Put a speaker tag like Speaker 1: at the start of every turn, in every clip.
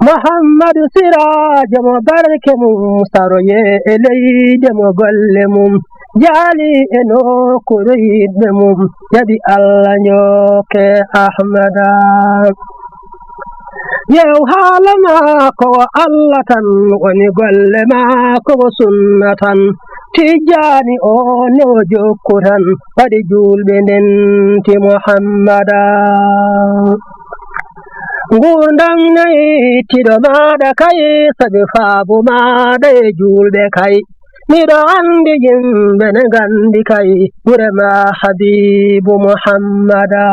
Speaker 1: Muhammadu sirajo mo barke mum saroye e leyde mo golle mum jaali e nokkure yidɓe mum jaɓi Allah nyoke Ahmada yew haala maako wo Allah tan woni golle maako wo sunna tan tijjani o ne o jokku tan waɗi julɓe ndenti Muhammada ngurdam nayi tiɗo maɗa kay sabi faabu maɗa e julɓe kay miɗo andi yimɓe ne gandi kay ɓurema Habibu Muhammada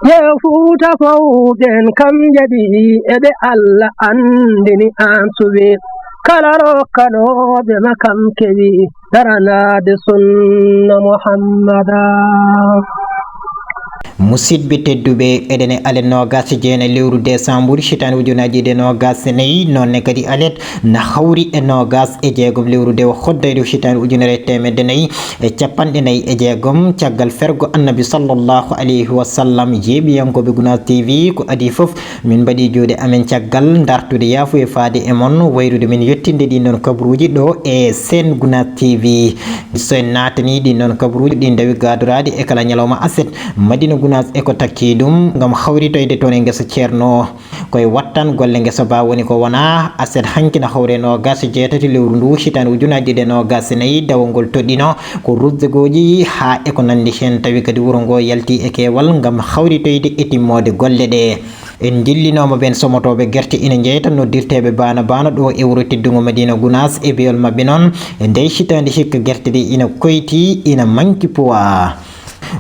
Speaker 1: yew fuuta fawɗen kam jaɓi eɓe Allah andini an suɓi kala rokkanoɓe makam kewi daranade sunna Muhammada
Speaker 2: musidɓe tedduɓe eɗen alet nogas jeena lewru décembre hitande ujunaji ɗe nogas nayyi nonne kadi alet na hawri e nogas e jeegom lewru nde hoddayde hitande ujunere temedde nayyi e capanɗe nayyi e jeegom caggal fergo annabi sallllahu alayhi wa sallam jeeɓiyankoɓe Gunas TV ko adi foof min mbaɗi juuɗe amen caggal dartude yaafu e faade e mon wayrude min yettinde ɗin ɗon kabaruji ɗo e sen Gunas TV so en natani ɗin ɗon kabaruji ɗin dawi gadorade e kala ñalawma aset Madina Gunas eko takki ɗum gam hawritoyde toon e guesa ceerno koye wattan golle guesa ba woni ko wona aset hankina hawre nogas jeetati lewru ndu hitande ujunaji ɗe nogas nayyi dawol ngol toɗɗino ko ruddegoji ha eko nandi hen tawi kadi wuuro ngo yalti e keewal gam hawritoyde e timmode golle ɗe en dillinoma ɓen somotoɓe guerte ina jeyta noddirteɓe bana bana ɗo e wuuro teddugo Madina Gunas e biyol mabɓe noon e nde hitande hikka guerte ɗe ina koyti ina manki poids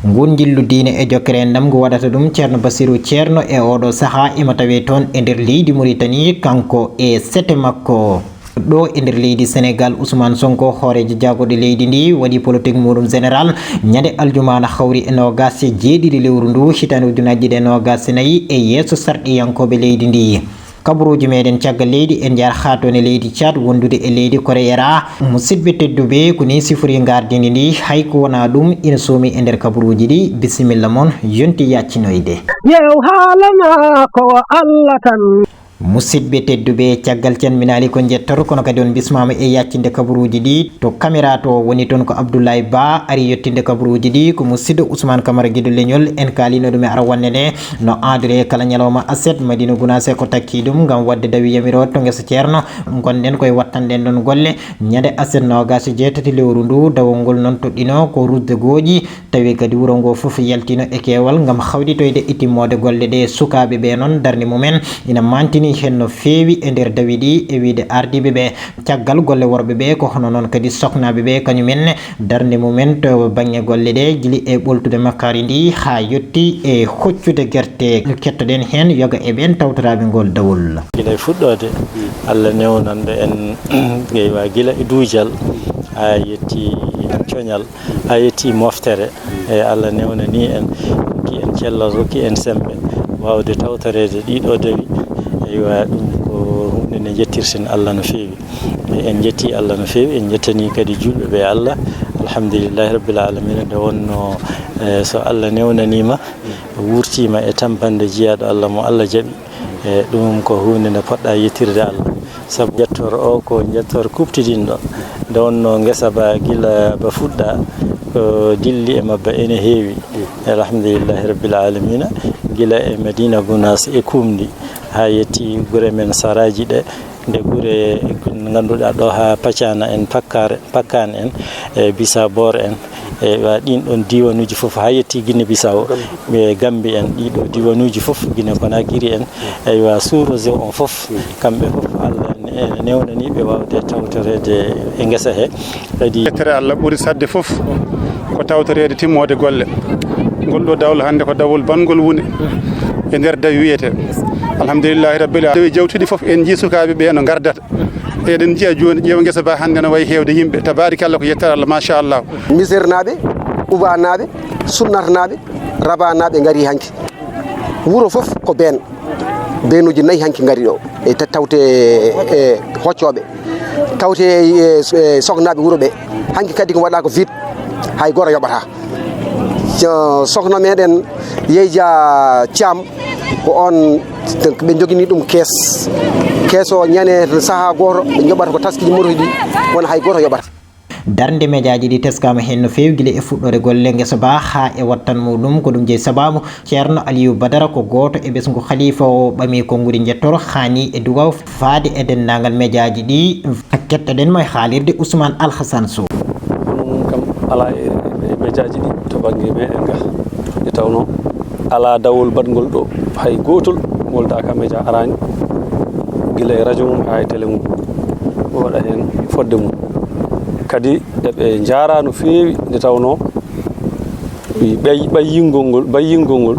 Speaker 2: ngun jillu diine e jokkere ndam ngu waɗata ɗum ceerno Basirou ceerno e oɗo saaha ima tawe toon e nder leydi Mauritanie kanko e sete makko ɗo e nder leydi Sénégal Ousmane Sonko hoorejo jagoɗo leydi ndi waɗi politique muɗum général ñande aljumana hawri e nogas jeeɗiɗi lewru ndu hitande ujunaji ɗe nogas nayyi e yeeso sarɗiyankoɓe leydi ndi kabaruji meɗen caggal leydi en jar ha toon e leydi Tchad wondude e leydi Koreera musidɓe tedduɓe ko ni sifori gardidi ndi hayko wona ɗum ina soomi e nder kabaruji ɗi bisimilla moon yonti yaccinoyde
Speaker 1: yew haalama ko Allah tan
Speaker 2: musidɓe tedduɓe caggal calminali ko jettor kono kadi on bismama e yaccinde kabaruji ɗi to caméra to woni toon ko Abdoulaye Ba ari yettinde kabaruji ɗi ko musidɗo Ousmane Camara guido leñol en kalino ɗum e arawanne nde no adre kala ñalawma aset Madina Gunas ko takki ɗum gam wadde dawi yamiro to guesa ceerno gonɗen koye wattanɗen ɗon golle ñande aset nogas jeetati lewru ndu dawol ngol noon toɗɗino ko rudde gooƴi tawi kadi wuuro ngo foof yaltino e keewal gam hawɗitoyde e timmode golle ɗe sukaɓe ɓe noon darde mumen ina mantini hen no feewi e nder dawi ɗi e wiide ardiɓe ɓe caggal golle worɓe ɓe ko hono noon kadi soknaɓe ɓe kañumenne darde mumen to banggue golle ɗe guili e ɓoltude makkari ndi ha yetti e hoccude guerte kettoɗen hen yoga e ɓen tawtoraɓe ngol dawol
Speaker 3: guila e fuɗɗode Allah newnande en ƴeewa guila e duujal ha yetti coñal ha yetti moftere e Allah newnani en ki en cellal ki en sembe wawde tawtorede ɗiɗo dawi eywa ɗum ko hunde nde jettirten Allah no feewi en jetti Allah no feewi en jettani kadi julɓe ɓe Allah alhamdulillahi rabbil alamina nde wonno so Allah newnanima wurtima e tampande jiyaɗo Allah mo Allah jaaɓi e ɗum ko hunde nde poɗɗa yettirde Allah saabu jettor o ko jettor kuptidinɗo nde wonno guesa ba guila ba fuɗɗa ko dilli e mabba ene heewi alhamdulillahi rabbil alamina guila e Madina Gunas e kumdi ha yetti gure men saraji ɗe nde gure ganduɗa ɗo ha Pacana en Pakkan en e Bissabor en e ɗin ɗon diwanuji foof ha yetti Guinée Bissau e Gambie en ɗiɗo diwanuji foof Guinée Conakry en eywa sous-région on foof kamɓe foof Allah newnaniɓe wawde tawtorede e guesa he kadi
Speaker 4: yettere Allah ɓuuri sadde foof ko tawtorede timmode golle ngol ɗo dawol hande ko dawol bangol woni e nder dawi wiyete alhamdulillahi rabbil alamin dawi jawtuɗi foof en jii sukaɓe ɓe no gardata eɗen jiya joni ƴeewa guesa ba hande no wayi hewde yimɓe tabarikalla ko yettere Allah machallah
Speaker 5: misirnaɓe ubanaɓe sunnatanaɓe rabanaɓe gaari hanki wuuro foof ko beenuji nayyi hanki gaari ɗo e tawte e hoccoɓe tawte e soknaɓe wuuro ɓe hanki kadi ko waɗa ko vite hay goto yoɓata sokhna meɗen Yeyja Thiam ko on ɓe jogini ɗum kees o ñane saha goto ɓe joɓata ko taskiji motoji ɗi wona hay goto yoɓata.
Speaker 2: darde médiaji ɗi teskama hen no fewi guila e fuɗɗore golle guesa ba ha e wattan muɗum ko ɗum jeeyi sababu ceerno Aliou Badara ko goto e ɓesgu khalifa o ɓami konngudi jettoro hani e duwaw faade e dendagal médiaji ɗi kettoɗenmo e haalirde Ousmane Alhassane Sow.
Speaker 6: ɗum kam ala e médiaji ɗi to banggue meɗen ga nde tawno ala dawol badgol ɗo hay gotol goldaka média arani guila e radio mum ha e télé mum o waɗa hen fodde mum kadi eɓe jaara no feewi nde tawno ɓayyingol ngol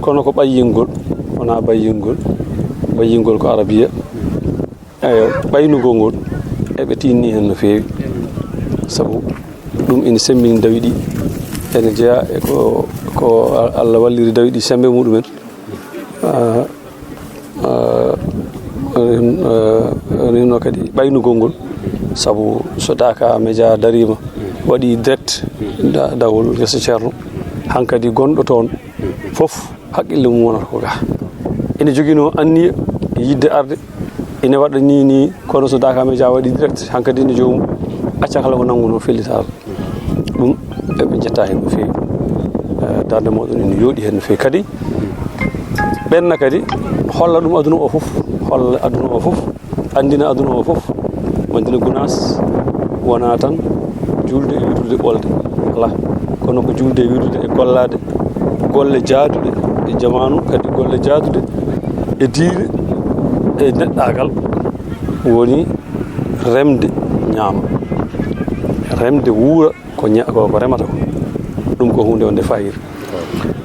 Speaker 6: kono ko ɓayyingol wona ɓayyingol ko arabiya eyo ɓaynugol ngol eɓe tinni hen no feewi sabu ɗum ina semmini dawi ɗi ene jeeya e ko Allah walliri dawi ɗi sembe muɗumen rino kadi ɓaynugol ngol sabu so Daka Média darima waɗi direct dawol gesa ceerno hankadi gonɗo toon fof haqqille mum wonata ko ga ene joguino anniya yidde arde ene waɗa ni kono so Daka Média waɗi direct hankadi ene jomum acca kala ko nanguno fellital ɗum eɓe jetta hen no fewi darde moɗon ene yooɗi hen no fewi kadi ɓenna kadi holla ɗum aduna o fof holla aduna o fof andina aduna o fof wandina gunas wona tan julde e wirdude ɓolde ala kono ko julde e wirdude e gollade golle jaaduɗe e jamanu kadi golle jaaduɗe e diine e neɗɗagal woni remde ñaama remde wuura ko remata ko ɗum ko hunde wonde fayir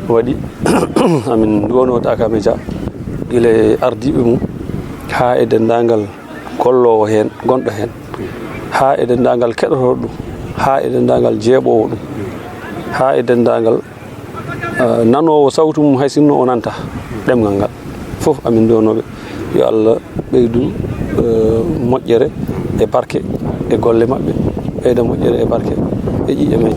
Speaker 6: waɗi amin duwono Daka Média gila e ardiɓe mum ha e dendagal gollowo hen gonɗo hen ha e dendagal keɗoto ɗum ha e dendagal jeeɓowo ɗum ha e dendagal nanowo sawtu mum hay sinno o nanta ɗemgal ngal fof amin duwonoɓe yo Allah ɓeydu moƴƴere e barke e golle maɓɓe ɓeyda moƴƴere e barke e ƴiƴe men.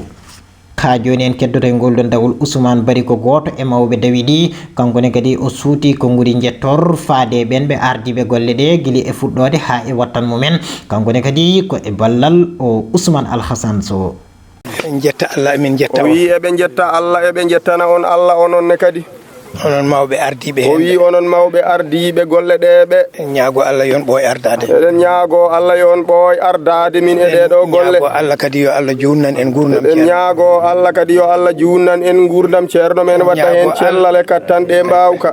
Speaker 2: ha joni en keddoto e ngol ɗon dawol Ousmane Bari ko goto e mawɓe dawi ɗi kankone kadi o suuti konngudi jettor faade ɓen ɓe ardiɓe golle ɗe guili e fuɗɗode ha e wattan mumen kankone kadi ko e ballal o Ousmane Alhassane Sow.
Speaker 7: en jetta Allah emin jetta
Speaker 8: o wi eɓe jetta Allah eɓe jettana on Allah ononne kadi
Speaker 7: onon mawɓe ardiɓe
Speaker 8: o wi onon mawɓe ardiɓe golle ɗeɓe
Speaker 7: en ñaago Allah yon ɓooy ardade
Speaker 8: eɗen ñaago Allah yon ɓooy ardade min e ɗeɗo golle
Speaker 7: ñaago Allah kadi yo Allah junnan en gurdam
Speaker 8: eɗen ñaago Allah kadi yo Allah junnan en gurdam ceerno men wadda hen cellale kattanɗe mbawka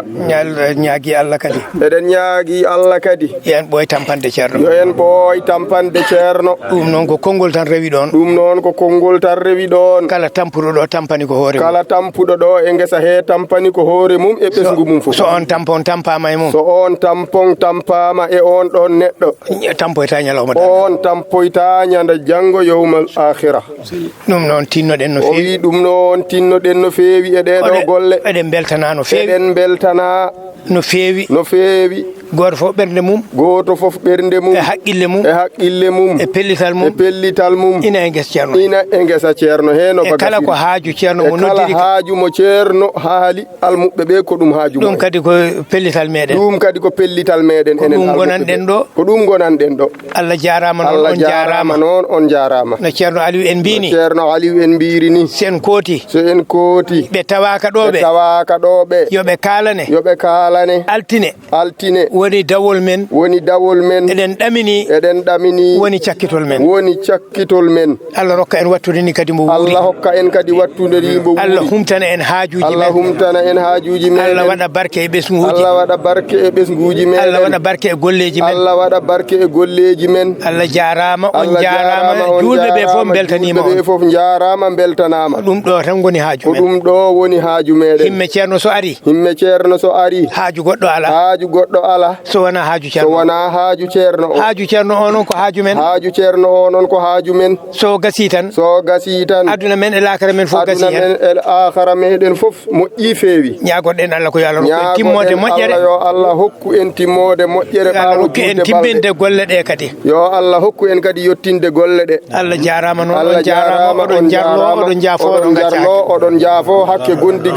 Speaker 7: ñaagi Allah kadi
Speaker 8: eɗen ñaagi Allah kadi
Speaker 7: yo en ɓooy tampande ceerno
Speaker 8: yo en ɓooy tampande ceerno
Speaker 7: ɗum noon ko konngol tan rewi ɗon
Speaker 8: ɗum noon ko konngol tan rewi ɗon
Speaker 7: kala tampuɗo ɗo tampani ko hoore
Speaker 8: kala tampuɗo ɗo e ngesa he tampani ko hoore mum e ɓesgu mum fof
Speaker 7: so on tampon tampama e mum
Speaker 8: so on tampon tampama e on ɗon neɗɗo
Speaker 7: tampoyta ñalawma
Speaker 8: on tampoyta ñande janggo yowmal akhira
Speaker 7: ɗum noon tinnoɗen no
Speaker 8: fewi o wi ɗum noon tinnoɗen no fewi e ɗeɗo golle
Speaker 7: eɗen beltana no fewi
Speaker 8: eɗen beltana
Speaker 7: no fewi
Speaker 8: no fewi
Speaker 7: goto fof ɓernde mum
Speaker 8: goto fof ɓernde mum
Speaker 7: e haqqille mum
Speaker 8: e haqqille mum
Speaker 7: e pellital mum
Speaker 8: e pellital mum
Speaker 7: ina e guesa ceerno
Speaker 8: ina e guesa ceerno heno
Speaker 7: e kala ko haaju ceerno mo
Speaker 8: noddiri kala haaju mo ceerno haali almuɓɓe ɓe ko ɗum haaju
Speaker 7: ɗum kadi ko pellital meɗen
Speaker 8: ɗum kadi ko pellital meɗen enen
Speaker 7: ɗum gonanɗen ɗo
Speaker 8: ko ɗum gonanɗen ɗo
Speaker 7: Allah jarama noon on jarama
Speaker 8: noon on jarama
Speaker 7: no ceerno Aliou en mbini
Speaker 8: ceerno Aliou en mbiri ni
Speaker 7: sen kooti
Speaker 8: so en kooti
Speaker 7: ɓe tawaka ɗo ɓe yoɓe kalane
Speaker 8: altine
Speaker 7: woni dawol men eɗen ɗamini woni cakkitol men
Speaker 8: Allah
Speaker 7: rokka en wattude ni kadi mo wuuri
Speaker 8: Allah hokka en kadi wattude ni mo wuuri
Speaker 7: Allah humtana en haajuji men Allah waɗa barke e ɓesguji men
Speaker 8: Allah waɗa barke e golleji men
Speaker 7: Allah jarama on jarama julɓe ɓe fof beltanima
Speaker 8: ɓe fof jarama beltanama
Speaker 7: ɗum ɗo tan woni haaju men
Speaker 8: ɗum ɗo woni haaju meɗen
Speaker 7: himme ceerno so ari
Speaker 8: haaju goɗɗo ala
Speaker 7: so wona haaju ceerno
Speaker 8: so wona haaju ceerno
Speaker 7: onon ko haaju men so gasi tan aduna men e lakara men fof gasi hen
Speaker 8: akhara meɗen fof moƴƴi feewi
Speaker 7: ñagoɗen Allah ko yo Allah rokku en timmode moƴƴere
Speaker 8: yo Allah hokku en timmode moƴƴere
Speaker 7: ɓawo rokku en timminde golle ɗe kadi
Speaker 8: yo Allah hokku en kadi yettinde golle ɗe
Speaker 7: Allah jarama noon on jarama oɗon jarlo oɗon jaafo
Speaker 8: oɗon jaafo hakke gondi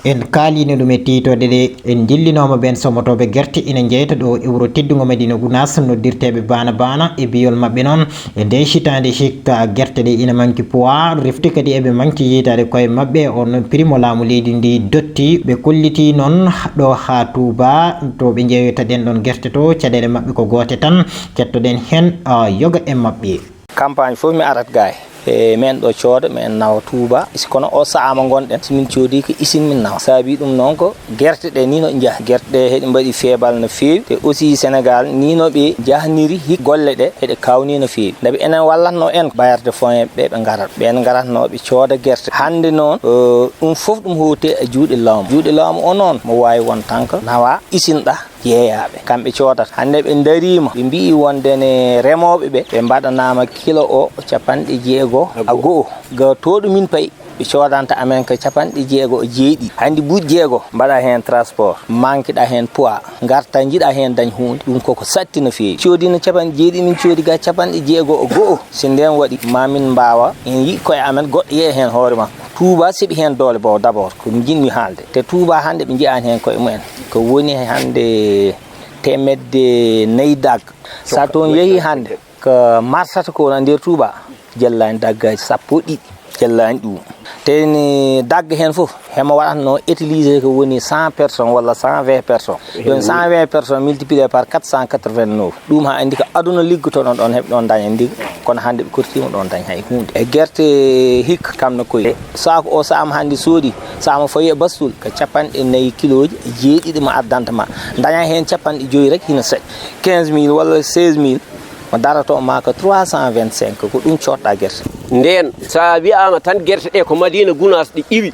Speaker 2: en kaalino ɗum e titode ɗe en dillinoma ɓen somotoɓe guerte ina jeyta ɗo e wuro teddugo Madina Gounass noddirteɓe bana bana e biyol mabɓe noon e nde hitande hikka guerte ɗe ina manki poids refti kadi eɓe manki yitade koye mabɓe on prix mo laamu leydi ndi dotti ɓe kolliti noon ɗo ha Touba to ɓe jeeyata ɗen ɗon guerte to caɗele mabɓe ko goote tan kettoɗen hen yoga e mabɓe
Speaker 9: campagne fof mi arat gaay e men ɗo cooda men nawa Touba kono o saama gonɗen somin coodi ko isin min nawa saabi ɗum noon ko guerte ɗe ni no jaaha guerte ɗe heɗe mbaɗi feebal no feewi te aussi Sénégal ni no ɓe jahniri hik golle ɗe heɗe kawni no feewi ndabi enen wallatno en bayarde foyen ɓe ɓe garat ɓen garatnoɓe cooda guerte hande noon ɗum fof ɗum howte e juuɗe laamu o noon mo wawi won tan ko nawa isinɗa yeeyaɓe kamɓe coodata hande ɓe darima ɓe mbi wondene remoɓe ɓe mbaɗanama kilo o 60 a go'o ga toɗo min payi ɓe coodanta amen ko 60 handi buuɗi 6 mbaɗa hen transport manqueɗa hen poids garta jiiɗa hen dañ hunde ɗum koko satti no feewi coodino 70 min coodi ga 60 o go'o so nden waɗi mamin mbawa en yi koye amen goɗɗo yeye hen hoore makko Touba siɓi hen doole bo d'abord ko jinmi haalde te Touba hande ɓe jiyani hen koye mumen ko woni hande temedde 4 dag sa toon yeehi hande ko marsata ko na nder Touba jellani daggaji 10 jellani ɗum teni dagga hen fof hema waɗatno utiliser ko woni 100 personnes walla 120 personnes donc 120 personnes multiplié par 489 ɗum ha andi ko aduna liggotoɗon ɗon heɓe ɗon daña ndiga kono hande ɓe kortima ɗon dañ hay hunde e guerte hikka kamno koye saako o saama hande soodi saama fayi e bastul ko 4 kiloji 7 mo addanta ma daña hen 5 rek hina saɗi 15 000 walla 16 000 mo darato ma ko 325 ko ɗum cotta guerte
Speaker 10: nden sa wi'ama tan guerte ɗe ko Madina Gounass ɗi iwi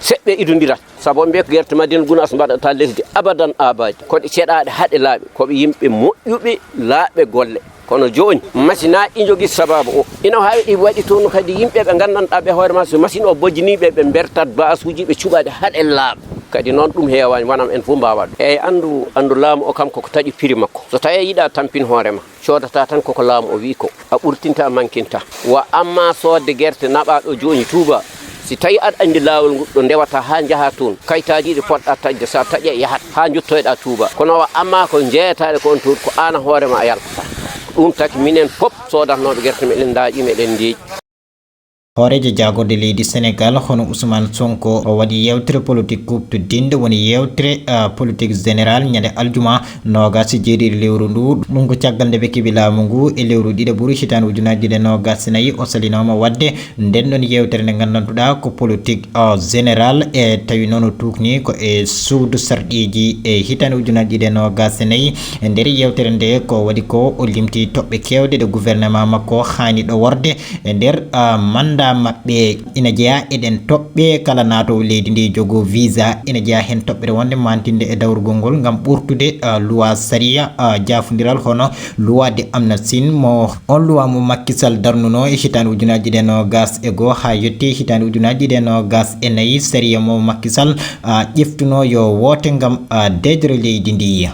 Speaker 10: seɓɓe idodirat saabu mbiya ko guerte Madina Gounass mbaɗata lesdi abadan abadi koɗe seeɗaɗe haaɗe laaɓe koɓe yimɓe moƴƴuɓe laaɓe golle kono joni machine aji jogui sababu o ina hawi ɗi waɗi toon kadi yimɓe ɓe gandanɗa ɓe hoore ma so machine o bojjiniɓe ɓe bertat basuji ɓe cuɓade haaɗe laaɓa kadi noon ɗum heewani wonam en fof mbawa ɗum eyyi andu laamu o kam koko taƴi prix makko so tawi yiiɗa tampin hoorema codata tan koko laamu o wi ko a ɓurtinta a mankinta wa amma sodde guerte naɓaɗo joni Touba si tawi aɗa andi laawol ngudɗo ndewata ha jaaha toon kayitaji ɗi poɗɗa taƴde sa taƴe yahat ha juttoyɗa Touba kono wa amma ko jeeyataɗe ko on toon ko an hoorema a yaltata ɗum taki minen foof sodatnoɓe guerte meɗen daaƴi meɗen deeƴi
Speaker 2: horejo jagorde leydi Sénégal hono Ousmane Sonko o waɗi yewtere politique kuptu dinde woni yewtere politique général ñande aljuma nogas jeeɗiɗi lewru ndu ɗum ko caggal nde ɓe keeɓi laamu ngu e lewru ɗiɗi ɓuuri hitande ujunaje ɗiɗi nogas nayyi o salinoma wadde nden ɗon yewtere nde gandantuɗa ko politique général e tawi noon o tukni ko e suudu sarɗiji e hitande ujunaje ɗiɗi nogas nayyi e nder yewtere nde ko waɗi ko o limti toɓɓe kewɗe ɗe gouvernement makko hani ɗo worde e nder manda maɓɓe ina jeeya eɗen toɓɓe kala natowo leydi ndi jogo visa ina jeeya hen toɓɓere wonde mantinde e dawrugol ngol gam ɓurtude loi saria jafodiral hono loi de amnistie mo on loi mo Macky Sall darnuno e hitande ujunaji ɗiɗi nogas e goho ha yetti hitande ujunaji ɗiɗi nogas e nayyi saria mo Macky Sall ƴeftuno yo woote gam deydere leydi ndi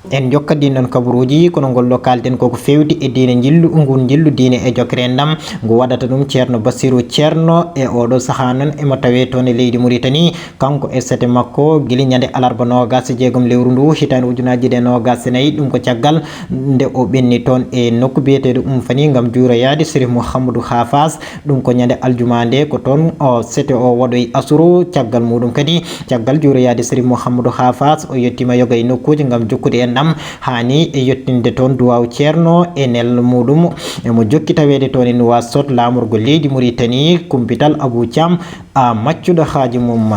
Speaker 2: en jokkadi non kabaruji kono gollo kalden koko fewti e diine jillu ngun jillu diine e jokre ndam ngu waɗata ɗum ceerno Bassirou Ceerno e oɗo saaha noon emo tawe toon e leydi Mauritanie kanko e sete makko guili ñande alarba nogas jeegom lewru ndu hitande ujunaji ɗe nogas nayyi ɗum ko caggal nde o ɓenni toon e nokku biyeteɗo fani gam juuroyade Sérif Mouhamadou Hafas ɗum ko ñande aljuma nde ko toon o sete o waɗoy asuru caggal muɗum kadi caggal juuroyade Sérif Mouhamadou Hafas o yettima yoga e nokkuji gam jokkude en ɗam hani e yettinde toon duwaw ceerno e nel muɗum emo jokki tawede toon e Nouakchott lamorgo leydi Mauritanie kumpital Abou Thiam a maccuɗo haaji mum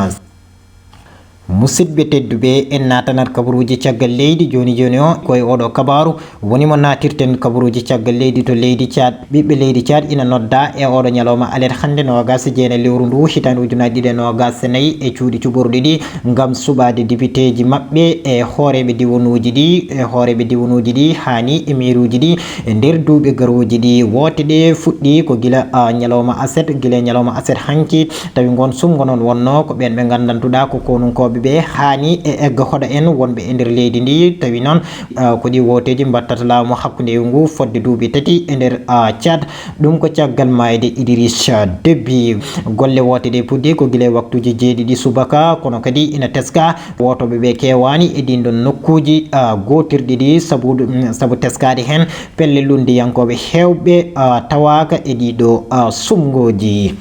Speaker 2: musidɓe tedduɓe en natanat kabaruji caggal leydi joni o koye oɗo kabaru woni mo natirten kabaruji caggal leydi to leydi Tchad ɓiɓɓe leydi Tchad ina nodda e oɗo ñalawma alet hande nogas jeena lewru ndu hitande ujunaji ɗiɗi nogas nayyi e cuuɗi cuɓorɗi ɗi gam suɓade député ji mabɓe e hooreɓe diwanuji ɗi hani e mairuji ɗi e nder duuɓi garoji ɗi woote ɗe fuɗɗi ko guila ñalawma aset hanki tawi gon sumgo noon wonno ko ɓen ɓe gandantuɗa ko konunkoɓe wotoɓe ɓe hani e egga hoɗa en wonɓe e nder leydi ndi tawi noon ko ɗi woteji mbattata laamu hakkude ngu fodde duuɓi 3 e nder Tchad ɗum ko caggal mayde Idrissa Déby golle wote ɗe puddi ko guila waktuji 7 subaka kono kadi ina teska wotoɓe ɓe kewani e ɗin ɗon nokkuji gotirɗi ɗi sabu teskade hen pellel lundiyankoɓe hewɓe tawaka e ɗiɗo sumgoji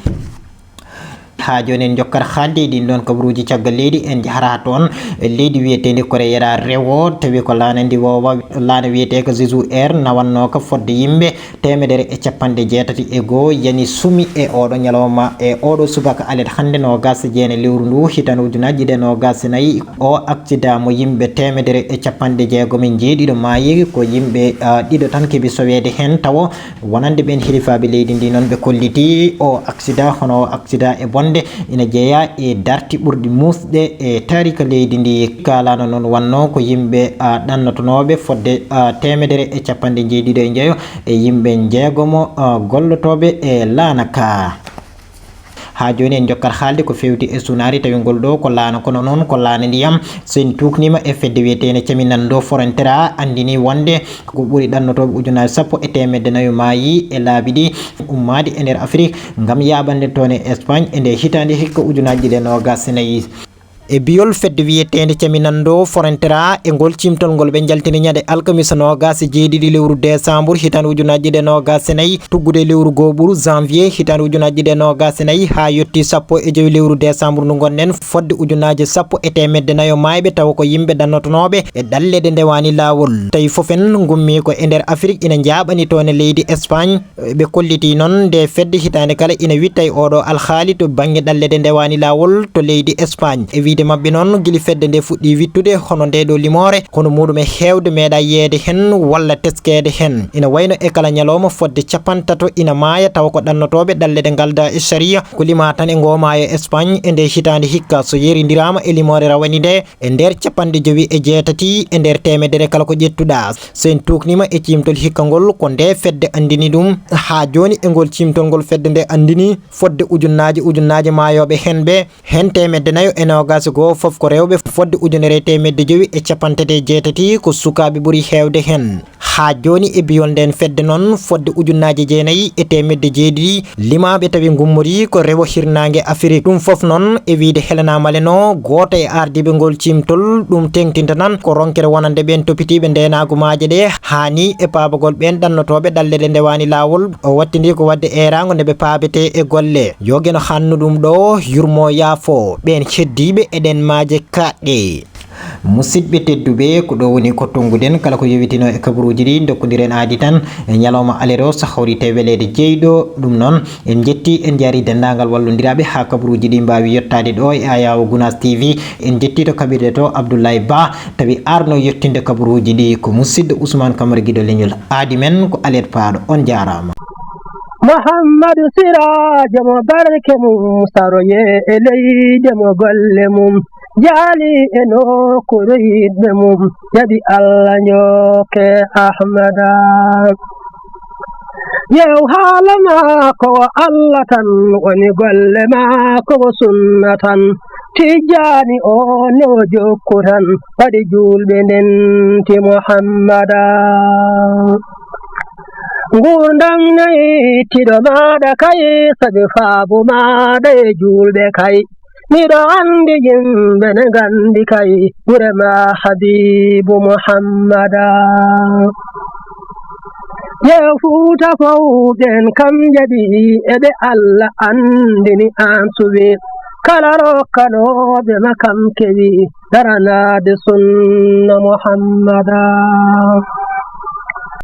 Speaker 2: ha joni en jokkata haalde ɗin ɗon kabaruji caggal leydi en jahata toon leydi wiyetedi Korea rewo tawi ko laanadi wowa laana wiyete ko Jesu Air nawanno ko fodde yimɓe 161 yani sumi e oɗo ñalawma e oɗo subaka alet hande no gas jeene lewru ndu hitan ujunaji ɗe no gas nayyi o accident mo yimɓe 160 maayi ko yimɓe ɗiɗo tan keeɓi sowede hen tawa wonande ɓen hilifaɓe leydi ndi noon ɓe kolliti o accident hono accident e bonde ina jeeya e darti ɓurɗi musɗe e tarika leydi ndi kalano noon wanno ko yimɓe ɗannotonoɓe fodde 160 e yimɓe jeegomo gollotoɓe e laanaka ha joni en jokkata haalde ko fewti e sunari tawi ngol ɗo ko laana kono noon ko laana ndiyam so en tuknima e fedde wiyetene caminando forontera andini wonde ko ɓuuri ɗannotoɓe ujunaji 100 maayi e laabi ɗi ummade e nder Afrique gam yaɓande toon e Espagne e nde hitande hikka ujunaji 24 e biyol fedde wiyetende caminando forontera e ngol cimtol ngol ɓe jaltini ñande alkamisa nogas jeeɗiɗi lewru décembre hitande ujunaji 24 tuggude lewru goɓuru janvier hitande ujunaji 24 ha yetti 15 lewru décembre ndu gonɗen fodde ujunaji 100 mayɓe tawa ko yimɓe ɗannotonoɓe e ɗallede ndewani lawol tawi foofen gummi ko e nder Afrique ina jaɓani toon e leydi Espagne ɓe kolliti noon nde fedde hitande kala ina witta e oɗo alhaali to banggue ɗallede ndewani lawol to leydi Espagne e wiide mabɓe noon guili fedde nde fuɗɗi wittude hono nde ɗo limore kono muɗum e hewde meeɗa yeede hen walla teskede hen ina wayno e kala ñalawma fodde 50 ina maaya tawa ko ɗannotoɓe ɗallede ngalda e sharia ko lima tan e gomayo Espagne e nde hitande hikka so yeridirama e limore rawani nde e nder 58 e nder 100 kala ko ƴettuɗa so en tuknima e cimtol hikka ngol ko nde fedde andini ɗum ha joni e ngol cimtol ngol fedde nde andini fodde ujunnaji mayoɓe hen ɓe hen 120 go fof ko rewɓe fodde 1,980 ko sukaɓe ɓuuri hewde hen ha joni e biyol nden fedde noon fodde ujunaji 9,7 limaɓe tawi gummori ko rewo hirnangue Afrique ɗum foof noon e wiide Helena Maleno goto e ardiɓe ngol cimtol ɗum tengtinta nan ko ronkere wonande ɓen topitiɓe ndenagumaje ɗe hani e paabagol ɓen ɗannotoɓe ɗallede ndewani lawol o wattidi ko wadde erago ndeɓe paabete e golle yogeno hannu ɗum ɗo yurmo yaafo ɓen heddiɓe eɗen maaje kaɗɗe musidɓe tedduɓe ko ɗo woni ko tonguɗen kala ko yewitino e kabaruji ɗi dokkodiren aadi tan e ñalawma alero so hawrite welede jeyɗo ɗum noon en jetti en jaari dendagal wallodiraɓe ha kabaruji ɗi mbawi yettade ɗo e Ayawo Gounass TV en jetti to kaɓirɗe to Abdoulaye Ba tawi arno yettinde kabaruji ɗi ko musidɗo Ousmane Camara guiɗo leñol aadi men ko alet paaɗo on jarama
Speaker 1: Muhammadu Sirajo mo barke mum saroye e leyde mo golle mum jaali e nokkure yiɗɓe mum jaɓi Allah njokke Ahmada yew haala maako wo Allah tan woni golle maako wo sunna tan tijjani o no jokku tan waɗi julɓe ndenti Muhammada ngurdam nayi tiɗo maɗa kay sabi faabu maɗa e julɓe kay miɗo andi yimɓe ne gandi kay ɓurema Habibu Muhammada yew fuuta fawɗen kam jaɓi eɓe Allah andini an suwi kala rokkanoɓe makam kewi daranade sunna Muhammada